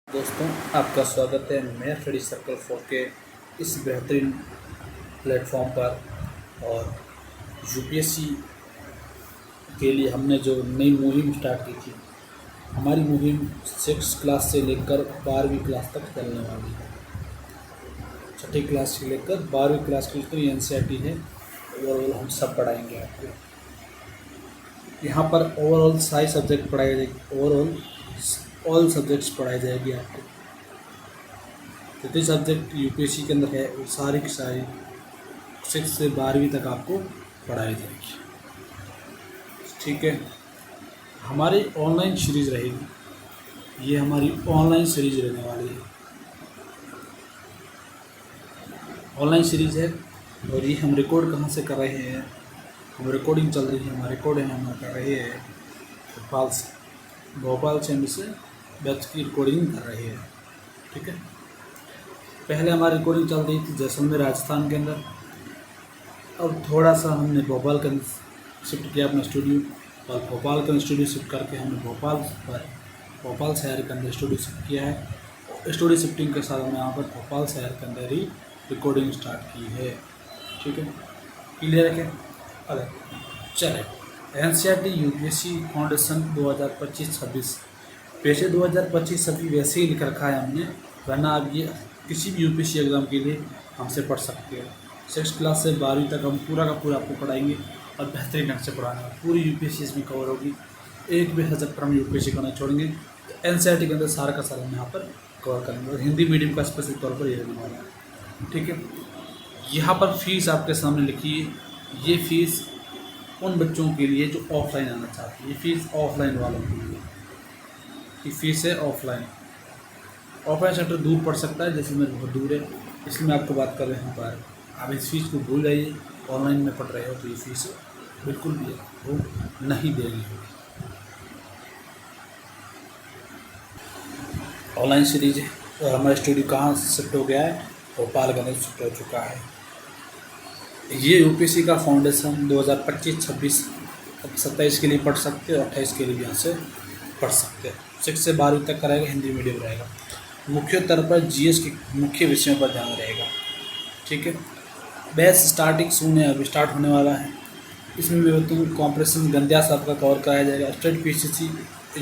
दोस्तों, आपका स्वागत है मेरा स्टडी सर्कल 4 के इस बेहतरीन प्लेटफॉर्म पर। और यूपीएससी के लिए हमने जो नई मुहिम स्टार्ट की थी, हमारी मुहिम 6 क्लास से लेकर 12वीं क्लास तक चलने वाली है। छठी क्लास से लेकर 12वीं क्लास की जितनी एनसीईआरटी है ओवरऑल हम सब पढ़ाएंगे आपको। यहाँ पर ओवरऑल सारे सब्जेक्ट पढ़ाए जाएंगे, ओवरऑल ऑल सब्जेक्ट्स पढ़ाई जाएगी आपको। जितने सब्जेक्ट यूपीएससी के अंदर है वो सारी की सारी 6 से 12वीं तक आपको पढ़ाई जाएगी। ठीक है, हमारी ऑनलाइन सीरीज़ रहेगी। ये हमारी ऑनलाइन सीरीज़ रहने वाली है, ऑनलाइन सीरीज़ है। और ये हम रिकॉर्ड कहाँ से कर रहे हैं? हम रिकॉर्डिंग चल रही है, हमारा रिकॉर्ड है, हम कर रहे हैं भोपाल से हम इसे बैच की रिकॉर्डिंग कर रहे हैं। ठीक है, पहले हमारी रिकॉर्डिंग चल रही थी जैसलमेर राजस्थान के अंदर। अब थोड़ा सा हमने भोपाल का शिफ्ट किया अपना स्टूडियो, और भोपाल का स्टूडियो शिफ्ट करके हमने भोपाल शहर के अंदर स्टूडियो शिफ्ट किया है। स्टूडियो शिफ्टिंग के साथ हमने यहाँ पर भोपाल शहर के अंदर ही रिकॉर्डिंग स्टार्ट की है। ठीक है, क्लियर है? अरे चले, एनसीईआरटी यूपीएससी फाउंडेशन 2025-26 वैसे 2025-26 वैसे ही लिख रखा है हमने, वरना आप ये किसी भी यूपीएससी एग्ज़ाम के लिए हमसे पढ़ सकते हो। 6 क्लास से 12वीं तक हम पूरा का पूरा आपको पढ़ाएंगे और बेहतरीन ढंग से पढ़ाएंगे। पूरी यूपीएससी इसमें कवर होगी, एक भी सब्जेक्ट हम यूपीएससी को नहीं छोड़ेंगे। तो एनसीईआरटी के अंदर सारा का सारा हम यहाँ पर कवर करेंगे, और हिंदी मीडियम का स्पेशल तौर पर ये रहने वाला है। ठीक है, यहाँ पर फीस आपके सामने लिखी है। ये फीस उन बच्चों के लिए जो ऑफलाइन आना चाहते हैं, ये फीस ऑफलाइन वालों के लिए की फीस है। ऑफलाइन सेंटर दूर पड़ सकता है, जैसे मेरे बहुत दूर है, इसलिए मैं आपको बात कर रहा हूँ पर आप इस फीस को भूल जाइए। ऑनलाइन में पढ़ रहे हो तो ये फीस बिल्कुल भी वो नहीं देनी होगी। ऑनलाइन सीरीज है और हमारा स्टूडियो कहाँ शिफ्ट हो गया है? भोपाल का शिफ्ट हो चुका है। ये यूपीएससी का फाउंडेशन 2025-26 27 के लिए पढ़ सकते हो, 28 के लिए भी यहाँ से पढ़ सकते हैं। 6 से 12वीं तक का रहेगा, हिंदी मीडियम रहेगा। मुख्य तौर पर जीएस के मुख्य विषयों पर ध्यान रहेगा। ठीक है, बैच स्टार्टिंग सून है, अभी स्टार्ट होने वाला है। इसमें मैं बताऊँ कॉम्प्रेशन गंध्या साहब का कवर कराया जाएगा। स्टेट पीसीसी,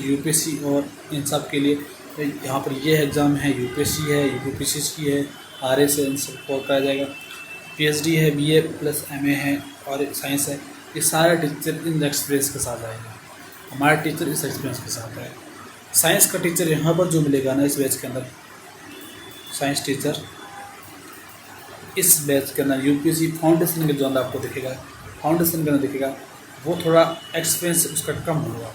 यूपीएससी और इन सब के लिए यहाँ पर ये एग्ज़ाम है, यूपीएससी है, यूपीसीसी है, आरएस है, इन सब कवर कराया जाएगा। पीएचडी है, बीए प्लस एमए है और साइंस है। ये सारे टीचर इन एक्सपीरियंस के साथ आएगा। हमारा टीचर इस एक्सपीरियंस के साथ है। साइंस का टीचर यहाँ पर जो मिलेगा ना इस बैच के अंदर, साइंस टीचर इस बैच के अंदर यूपीएससी फाउंडेशन के जो अंदर आपको दिखेगा, फाउंडेशन के अंदर दिखेगा, वो थोड़ा एक्सपीरियंस उसका कम होगा।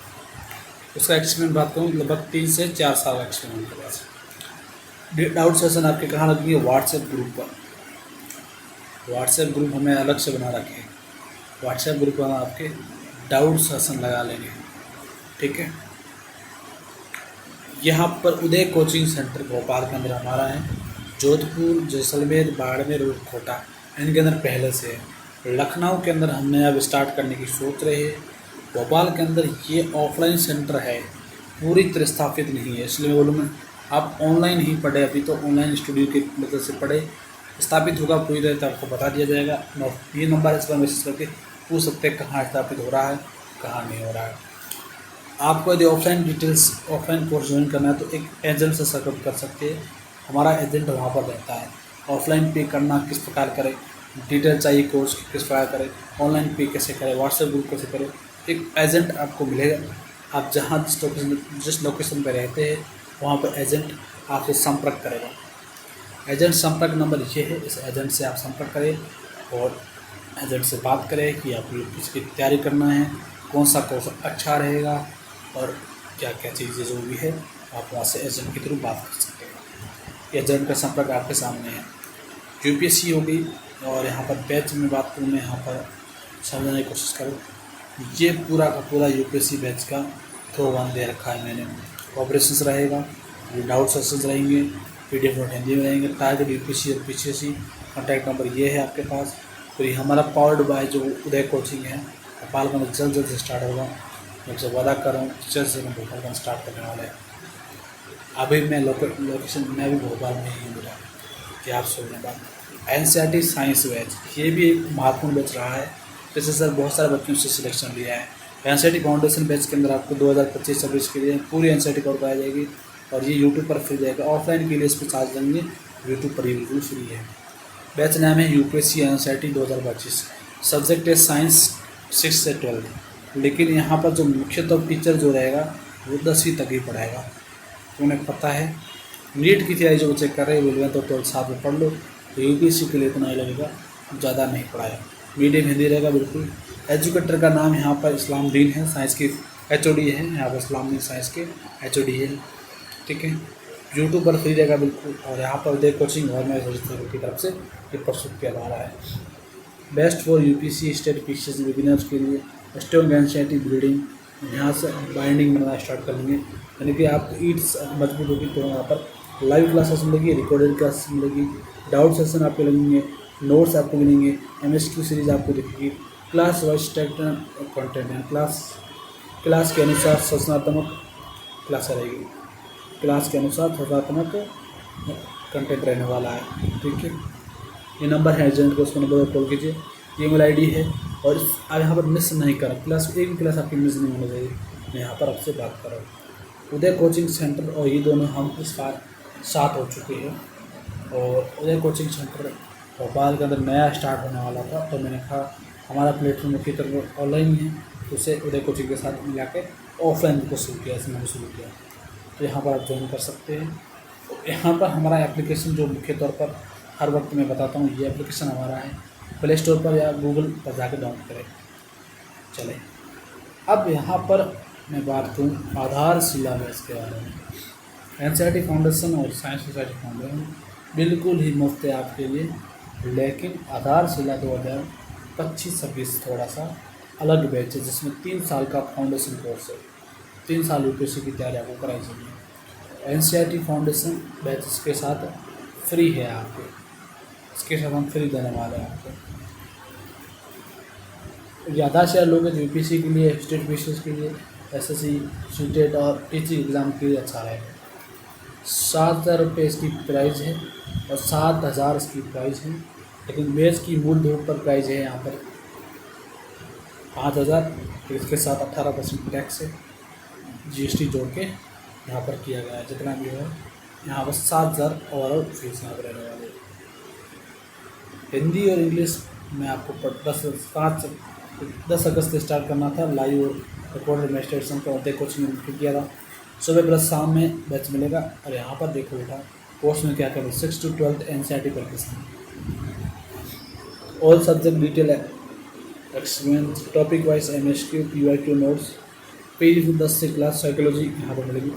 उसका एक्सपीरियंस बात करूँ लगभग 3 से 4 साल का एक्सपीरियंस के पास। डाउट सेशन आपके कहाँ लगेंगे? व्हाट्सएप ग्रुप पर। व्हाट्सएप ग्रुप हमें अलग से बना रखे हैं। व्हाट्सएप ग्रुप पर हम आपके डाउट सेशन लगा लेंगे। ठीक है, यहाँ पर उदय कोचिंग सेंटर भोपाल के अंदर हमारा है। जोधपुर, जैसलमेर, बाड़मेर और कोटा इनके अंदर पहले से है। लखनऊ के अंदर हमने अब स्टार्ट करने की सोच रहे हैं। भोपाल के अंदर ये ऑफलाइन सेंटर है, पूरी तरह स्थापित नहीं है, इसलिए मैं बोलूँगा आप ऑनलाइन ही पढ़े। अभी तो ऑनलाइन स्टूडियो की मदद से पढ़े, स्थापित होगा पूरी तरह तो आपको बता दिया जाएगा। ये नंबर इस पर मैसेज करके पूछ सकते हैं कहाँ स्थापित हो रहा है, कहाँ नहीं हो रहा है। आपको यदि ऑफलाइन कोर्स ज्वाइन करना है तो एक एजेंट से संपर्क कर सकते हैं। हमारा एजेंट वहाँ पर रहता है। ऑफलाइन पे करना किस प्रकार करें, डिटेल चाहिए कोर्स की किस प्रकार करें, ऑनलाइन पे कैसे करें, व्हाट्सएप ग्रुप कैसे करें, एक एजेंट आपको मिलेगा। आप जहाँ जिस लोकेशन पर रहते हैं वहाँ पर एजेंट आपसे संपर्क करेगा। एजेंट संपर्क नंबर ये है, इस एजेंट से आप संपर्क करें और एजेंट से बात करें कि आपको किसकी तैयारी करना है, कौन सा कोर्स अच्छा रहेगा और क्या क्या चीज़ें जो भी है, आप वहाँ से एजेंट के थ्रू बात कर सकते हैं। एजेंट का संपर्क आपके सामने है। यूपीएससी हो गई, और यहाँ पर बैच में बात करूँ मैं, यहाँ पर समझने की कोशिश करूँ। ये पूरा का पूरा यूपीएससी बैच का थ्रो वन दे रखा है मैंने। ऑपरेशंस रहेगा, डाउट सेशंस रहेंगे, पीडीएफ नोट हिंदी में रहेंगे, टारगेट यूपीएससी और पीसीएससी। कॉन्टैक्ट नंबर ये है आपके पास। तो ये हमारा पावर्ड बाय जो उदय कोचिंग है, भोपाल में जल्द से स्टार्ट होगा। मैं आपसे वादा कर रहा हूँ जल्द से भोपाल में स्टार्ट करने वाला है। अभी मैं लोकेशन मैं भी भोपाल में ही हूँ बेटा, कि आप सुनने बात। एनसीईआरटी साइंस बैच, ये भी एक महत्वपूर्ण बैच रहा है, जैसे सर बहुत सारे बच्चों से सिलेक्शन लिया है। एनसीईआरटी फाउंडेशन बैच के अंदर आपको 2025-26 के लिए पूरी एनसीईआरटी कवर कराई जाएगी और ये यूट्यूब पर फ्री जाएगा। ऑफलाइन के लिए इस पर चार्ज लेंगे, यूट्यूब पर ही बिल्कुल फ्री है। बैच नाम है यूपीएससी एनसीईआरटी 2025। सब्जेक्ट है साइंस 6 से 12, लेकिन यहाँ पर जो मुख्यतः टीचर जो रहेगा वो 10वीं तक ही पढ़ाएगा। तो उन्हें पता है नीट की तैयारी जो बच्चे कर रहे हैं बोल रहे हैं तो 12 साथ में पढ़ लो, तो यूपीएससी के लिए इतना ही लगेगा, ज़्यादा नहीं पढ़ाया। मीडियम हिंदी रहेगा बिल्कुल। एजुकेटर का नाम यहाँ पर इस्लामुद्दीन है, साइंस की एचओडी है यहाँ पर, इस्लामुद्दीन साइंस के एचओडी है, ठीक है। यूट्यूब पर फ्री रहेगा बिल्कुल। और यहाँ पर उदय कोचिंग और मैं की तरफ से ये प्रस्तुत किया जा रहा है। Best for UPC state PCS beginners के लिए स्ट्रॉन्ग एनसीईआरटी बिल्डिंग, यहाँ से बाइंडिंग बनाना स्टार्ट कर लेंगे, यानी कि आप ईट्स मजबूत होगी। तो यहाँ पर लाइव क्लासेस मिलेगी, रिकॉर्डेड क्लासेस मिलेगी, डाउट सेशन आपको लगेंगे, नोट्स आपको मिलेंगे, एमएसक्यू सीरीज आपको दिखेगी, क्लास वाइज कंटेंट है, क्लास के अनुसार सूचनात्मक क्लास रहेगी, क्लास के अनुसार सूचनात्मक कंटेंट रहने वाला है, ठीक है। ये नंबर है एजेंट को, उसको नंबर पर कॉल कीजिए, ईमेल आईडी है। और आप यहाँ पर मिस नहीं करें, क्लास एक भी क्लास आपकी मिस नहीं होनी चाहिए। मैं यहाँ पर आपसे बात कर रहा हूँ। उदय कोचिंग सेंटर और ये दोनों हम इस बार साथ हो चुके हैं, और उदय कोचिंग सेंटर भोपाल के अंदर नया स्टार्ट होने वाला था, तो मैंने कहा हमारा प्लेटफॉर्म की तरफ ऑनलाइन है, तो उसे उदय कोचिंग के साथ मिला के ऑफलाइन को शुरू किया, इसमें शुरू किया। तो यहाँ पर आप ज्वाइन कर सकते हैं। यहाँ पर हमारा एप्लीकेशन जो मुख्य तौर पर हर वक्त मैं बताता हूँ, ये एप्लीकेशन हमारा है, प्ले स्टोर पर या गूगल पर जाकर डाउनलोड करें। चले अब यहाँ पर मैं बात करूँ आधारशिला बैच के बारे में। एनसीईआरटी फाउंडेशन और साइंस सोसाइटी फाउंडेशन बिल्कुल ही मुफ्त है आपके लिए, लेकिन आधारशिला 2025-26 थोड़ा सा अलग बैच है, जिसमें 3 साल का फाउंडेशन कोर्स है, 3 साल यूपीएससी की तैयारी आपको कराई जाएगी। एनसीईआरटी फाउंडेशन बैच के साथ फ्री है आपके, इसके साथ हम फ्री देने वाले हैं आपको। ज़्यादा से लोग यूपीएससी के लिए, स्टेट पीसीएस के लिए, एसएससी, सीटेट और टीचिंग एग्ज़ाम के लिए अच्छा रहेगा। 7,000 रुपये इसकी प्राइस है और 7,000 इसकी प्राइस है, लेकिन बैच की मूल तौर पर प्राइस है यहाँ पर 5,000, इसके साथ 18% टैक्स है, जीएसटी जोड़ के यहाँ पर किया गया है। जितना भी है यहाँ पर 7,000 ओवरऑल फीस यहाँ पर रहने वाली है। हिंदी और इंग्लिश में आपको 10 अगस्त से स्टार्ट करना था, लाइव और रिकॉर्डेड मेडिटेशन का उदय कोचिंग में किया था। सुबह प्लस शाम में बैच मिलेगा। और यहाँ पर देखो बेटा कोर्स में क्या करें, 6 to 12 NCERT practice, all subject detail explain, topic wise MSQ, PYQ notes, page 10 से क्लास साइकोलॉजी यहाँ पर मिलेगी,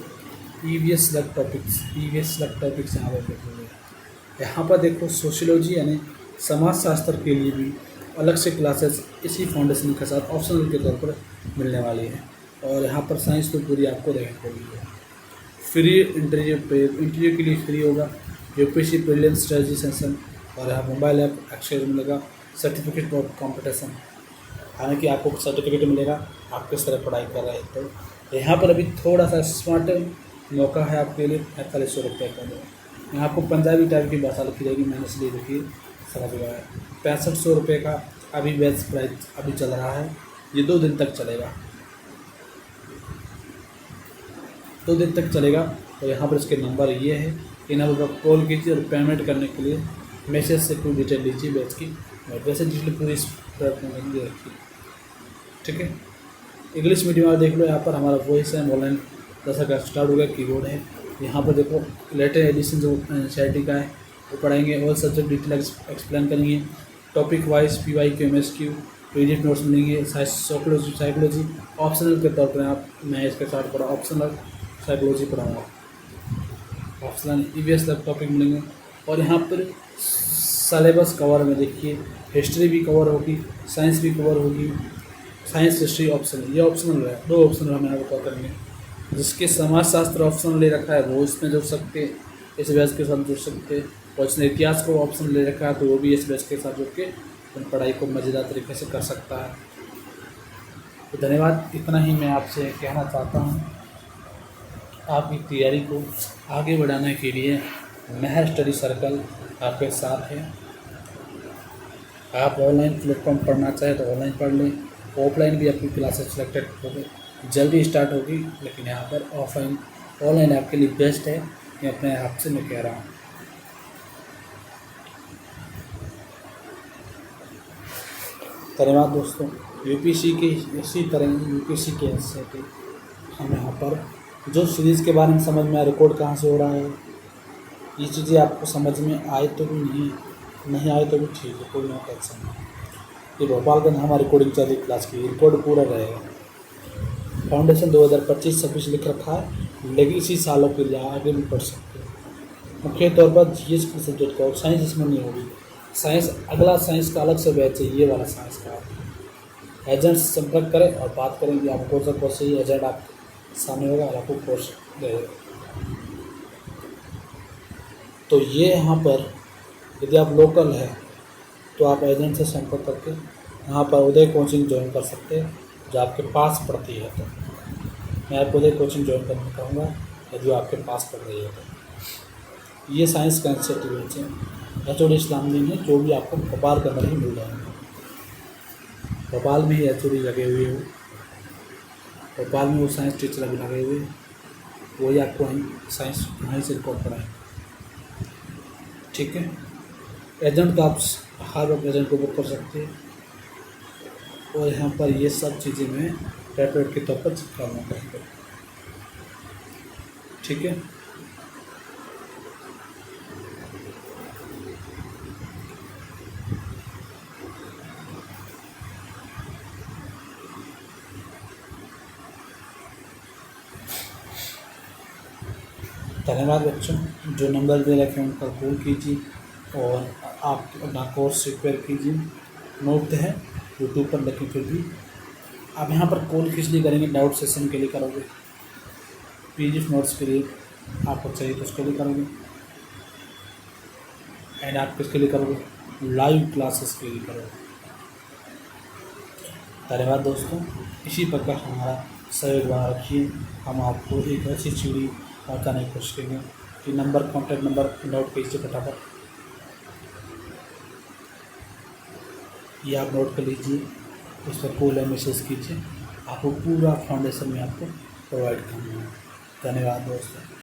ईवीएस सेलेक्ट टॉपिक्स यहाँ पर मिलेगा। यहाँ पर देखो सोशियोलॉजी यानी समाज शास्त्र के लिए भी अलग से क्लासेस इसी फाउंडेशन के साथ ऑप्शनल के तौर पर मिलने वाली है। और यहाँ पर साइंस तो पूरी आपको देखनी पड़ेगी। फ्री इंटरव्यू के लिए फ्री होगा, यूपीएससी प्रीलिम्स स्ट्रेटजी सेशन, और यहाँ मोबाइल ऐप एक्सेस मिलेगा, सर्टिफिकेट ऑफ कॉम्पिटिशन, हालांकि आपको सर्टिफिकेट मिलेगा आप किस तरह पढ़ाई कर रहे हैं। तो यहाँ पर अभी थोड़ा सा स्मार्ट मौका है आपके लिए, 4500 रुपये का। यहाँ आपको पंजाबी टाइप की भाषा लिखी जाएगी, मैंने इसलिए देखिए समझ गया है। 6500 रुपये का अभी बैच प्राइस अभी चल रहा है, ये 2 दिन तक चलेगा, 2 दिन तक चलेगा। और यहाँ पर इसके नंबर ये है, इन नंबर पर कॉल कीजिए और पेमेंट करने के लिए मैसेज से पूरी डिटेल लीजिए बैच की, और वैसे डिटेल पूरी इस प्लेटफॉर्म में रखिए, ठीक है। इंग्लिश मीडियम वाला देख लो, यहाँ पर हमारा वॉइस है, ऑनलाइन 10 अगस्त स्टार्ट हो गया, कीबोर्ड है। यहाँ पर देखो लेटेस्ट एडिशन जो एनसीईआरटी का है वो पढ़ाएंगे, ऑल सब्जेक्ट डिटेल एक्सप्लेन करेंगे, topic wise PYQ, MSQ, PDF notes मिलेंगे, साइकोलॉजी ऑप्शनल के तौर पर आप, मैं इसके साथ पढ़ा ऑप्शनल साइकोलॉजी पढ़ाऊँगा, ऑप्शनल ईवीएस टॉपिक मिलेंगे। और यहाँ पर सिलेबस कवर में देखिए हिस्ट्री भी कवर होगी, साइंस भी कवर होगी, साइंस हिस्ट्री ऑप्शनल, ये ऑप्शनल है, 2 ऑप्शनल हम यहाँ पर कवर करेंगे। जिसके समाज शास्त्र ऑप्शन ले रखा है वो इसमें जुड़ सकते हैं, इस बैच के साथ जुड़ सकते हैं, और इसने इतिहास को ऑप्शन ले रखा है तो वो भी इस बैच के साथ जुड़ के पढ़ाई को मज़ेदार तरीके से कर सकता है। तो धन्यवाद, इतना ही मैं आपसे कहना चाहता हूँ। आपकी तैयारी को आगे बढ़ाने के लिए महर स्टडी सर्कल आपके साथ है। आप ऑनलाइन प्लेटफॉर्म पढ़ना चाहें तो ऑनलाइन पढ़ लें, ऑफलाइन भी आपकी क्लासेस सिलेक्टेड हो गई, जल्दी स्टार्ट होगी, लेकिन यहाँ पर ऑफलाइन ऑनलाइन आपके लिए बेस्ट है, ये अपने आप से मैं कह रहा हूँ। धन्यवाद दोस्तों। यूपीएससी की इसी तरह यूपीएससी के हिस्से के हम यहाँ पर जो सीरीज़ के बारे में समझ में आया, रिकॉर्ड कहाँ से हो रहा है, ये चीज़ें आपको समझ में आए तो भी नहीं आए तो भी ठीक है, कोई ना टेंशन नहीं। ये भोपालगंज हमारी रिकॉर्डिंग चल रही क्लास की, रिकॉर्ड पूरा रहेगा। फाउंडेशन 2025-26 लिख रखा है, लेकिन इसी सालों के लिए आगे भी पढ़ सकते हो। मुख्य तौर पर जीएस के सब्जेक्ट का, और साइंस इसमें नहीं होगी। साइंस अगला साइंस का अलग से बैच है, ये वाला साइंस का। एजेंट से संपर्क करें और बात करेंगे, आपको कौन सा कोर्स चाहिए, एजेंट आपके सामने होगा और आपको कोर्स देगा। तो ये यहाँ पर यदि आप लोकल है तो आप एजेंट से संपर्क करके यहाँ पर उदय कोचिंग ज्वाइन कर सकते हैं, जो आपके पास पड़ती है। तो मैं आपको उदय कोचिंग ज्वाइन करना कहूँगा यदि आपके पास पड़ रही है तो। ये साइंस का इंस्टीट्यूट है, HOD इस्लामुद्दीन है, जो भी आपको भोपाल के अंदर ही मिल जाएंगे। भोपाल में ही HOD लगे हुए हो, भोपाल में वो साइंस टीचर अभी लगे हुए, वही आपको वहीं साइंस वहीं से रिकॉर्ड कराएंगे, ठीक है। एजेंट का आप हर वक्त एजेंट को बुक कर सकते हैं, और यहाँ पर ये सब चीज़ें मैं रेट के तौर पर चिपकाऊंगा कहीं पर, ठीक है। धन्यवाद बच्चों, जो नंबर दे रखे हैं उनका कॉल कीजिए और आप अपना कोर्स रिक्वायर कीजिए। नोट है यूट्यूब पर, लेकिन फिर भी आप यहाँ पर कॉल किस लिए करेंगे, डाउट सेशन के लिए करोगे, PDF नोट्स के लिए आपको चाहिए तो उसके लिए करोगे, एंड आप किसके लिए करोगे, लाइव क्लासेस के लिए करोगे। धन्यवाद दोस्तों, इसी प्रकार हमारा सहयोग बना रखिए। हम आपको एक ऐसी सीढ़ी पहुँचाने की कोशिश करेंगे कि नंबर, कॉन्टैक्ट नंबर नोट कीजिए फटाफट, ये आप नोट कर लीजिए, इस पर कॉल या मैसेज कीजिए, आपको पूरा फाउंडेशन में आपको प्रोवाइड करना है। धन्यवाद दोस्तों।